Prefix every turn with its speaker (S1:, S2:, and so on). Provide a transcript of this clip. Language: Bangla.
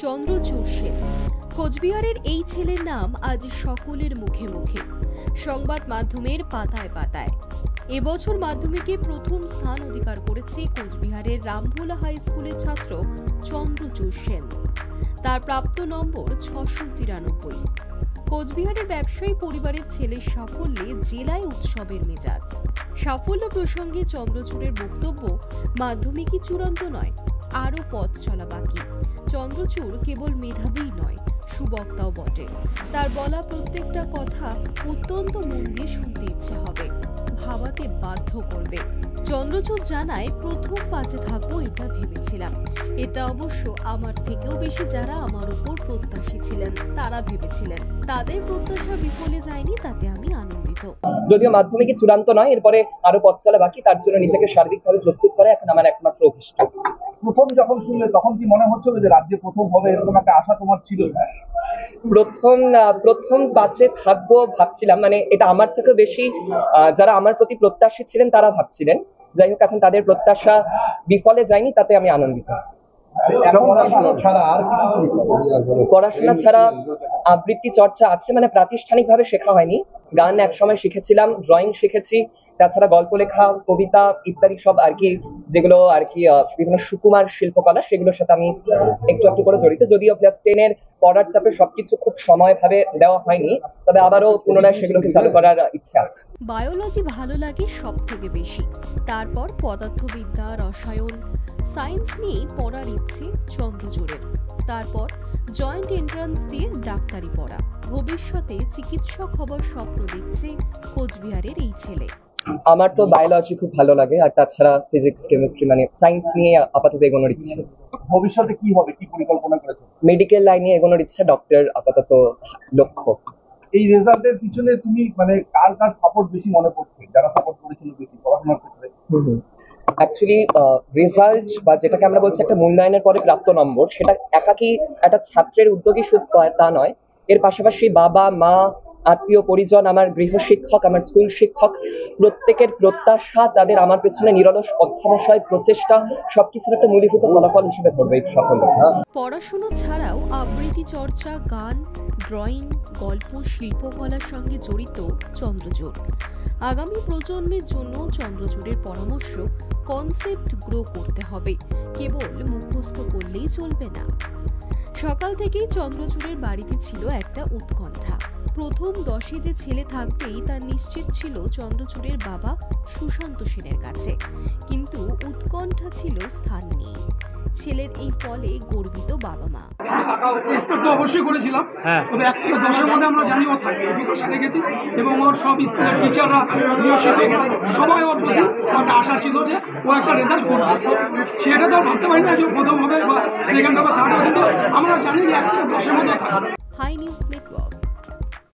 S1: চন্দ্রচূড় সেন। কোচবিহারের এই ছেলের নাম আজ সকলের মুখে মুখে, সংবাদ মাধ্যমের পাতায় পাতায়। এবছর মাধ্যমিকে প্রথম স্থান অধিকার করেছে কোচবিহারের রামভোলা হাই স্কুলের ছাত্র চন্দ্রচূড় সেন। তার প্রাপ্ত নম্বর 693। কোচবিহারের ব্যবসায়ী পরিবারের ছেলের সাফল্যে জেলায় উৎসবের মেজাজ। সাফল্য প্রসঙ্গে চন্দ্রচূড়ের বক্তব্য, মাধ্যমিকই চূড়ান্ত নয়, আরও পথ চলা বাকি। চন্দ্রচূড় কেবল মেধাবী নয়, সুবক্তাও বটে। তার বলা প্রত্যেকটা কথা অত্যন্ত মন দিয়ে শুনতে ইচ্ছে হবে, ভাবাতে বাধ্য করবে। চন্দ্রচূড় জানায়, প্রথম পাঁচে থাকবো এটা ভেবেছিলাম। এটা অবশ্য আমার থেকেও বেশি যারা আমার উপর প্রত্যাশী ছিলেন তারা ভেবেছিলেন। তাদের প্রত্যাশা বিফলে যায়নি, তাতে আমি আনন্দিত।
S2: যদিও মাধ্যমিকে চূড়ান্ত নয়, এরপরে আরো পথ চলা বাকি। তার জন্য নিজেকে সার্বিকভাবে প্রস্তুত করা এখন আমার একমাত্র অভিষ্ট।
S3: প্রথম যখন শুনলে তখন কি মনে হচ্ছিল যে রাজ্যে প্রথম হবে, এরকম একটা আশা তোমার ছিল?
S2: প্রথম পাঁচে থাকবো ভাবছিলাম, মানে এটা আমার থেকে বেশি যারা আমার প্রতি প্রত্যাশী ছিলেন তারা ভাবছিলেন। যাই হোক, এখন তাদের প্রত্যাশা বিফলে যায়নি, তাতে আমি আনন্দিত। পড়াশোনা ছাড়া আবৃত্তি চর্চা আছে, মানে প্রাতিষ্ঠানিকভাবে শেখা হয়নি। গান একসময় শিখেছিলাম, ড্রয়িং শিখেছি, তাছাড়া গল্প লেখা, কবিতা ইত্যাদি সব আর কি, যেগুলো আর কি বিভিন্ন সুকুমার শিল্পকলা, সেগুলোর সাথে আমি একটু একটু করে জড়িত। যদিও ক্লাস 10 পড়ার চাপে সবকিছু খুব সময়ভাবে দেওয়া হয়নি, তবে আবারও পুনরায় সেগুলোকে চালু করার ইচ্ছা আছে।
S1: বায়োলজি ভালো লাগে সব থেকে বেশি, তারপর পদার্থবিদ্যা, রসায়ন, সায়েন্স নিয়ে পড়ার ইচ্ছে চন্দ্রচূড়ের। তারপর জয়েন্ট এন্ট্রান্স দিয়ে ডাক্তারি পড়া, ভবিষ্যতে চিকিৎসক হবার স্বপ্ন দেখছে কোচবিহারের এই ছেলে।
S2: আমার তো বায়োলজি খুব ভালো লাগে, আর তাছাড়া ফিজিক্স, কেমিস্ট্রি, মানে সায়েন্স নিয়ে আপাতত এগোনোর ইচ্ছে।
S3: ভবিষ্যতে কি হবে, কি পরিকল্পনা করেছো?
S2: মেডিকেল লাইনে এগোনোর ইচ্ছা, ডক্টর আপাতত লক্ষ্য।
S3: এই রেজাল্টের পিছনে তুমি মানে কার সাপোর্ট বেশি মনে পড়ছে, যারা সাপোর্ট করেছিল বেশি পড়াশোনার ক্ষেত্রে?
S2: অ্যাকচুয়ালি রেজাল্ট বা যেটাকে আমরা বলছি একটা মূল্যায়নের পরে প্রাপ্ত নম্বর, সেটা একাকি একটা ছাত্রের উদ্যোগী শুধু তা নয়। এর পাশাপাশি বাবা মা, আত্মীয় পরিজন, আমার গৃহশিক্ষক, আমার স্কুল শিক্ষক, প্রত্যেকের প্রত্যাশা, তাদের আমার পেছনে নিরলস অধ্যবসায়, প্রচেষ্টা, সবকিছুর একটা মূলীভূত ফলাফল হিসেবে ধরবে এই সাফল্যটা।
S1: পড়াশোনা ছাড়াও আবৃত্তি চর্চা, গান, ড্রয়িং, গল্প, শিল্পকলার সঙ্গে জড়িত চন্দ্রচূড়। আগামী প্রজন্মের জন্য চন্দ্রচূড়ের পরামর্শ, কনসেপ্ট গ্রো করতে হবে, কেবল মুখস্থ করলেই চলবে না। সকাল থেকেই চন্দ্রচূড়ের বাড়িতে ছিল একটা উৎকণ্ঠা। প্রথম 10-এ যে ছেলে থাকবেই তার নিশ্চিত ছিল চন্দ্রচূড়ের বাবা সুশান্ত সেনের কাছে, কিন্তু উৎকণ্ঠা ছিল স্থান নিয়ে। ছেলের এই ফলে গর্বিত বাবা মা।
S4: এক্সপেক্ট তো অবশ্যই করেছিলাম, তবে 1 থেকে 10-এর মধ্যে আমরা জানি ও থাকবে, এডুকেশন রেখেছি, এবং ওর সব স্কুলের টিচাররা, গৃহশিক্ষকরা সবাই ওর প্রতি একটা আশা ছিল যে ও একটা রেজাল্ট করবে। সেটা তো ভাবতে পারি না যে প্রথম হবে বা সেকেন্ড হবে, থার্ড হবে, কিন্তু আমরা জানি যে 1 থেকে 10-এর মধ্যে থাকবে।
S1: Hi News network.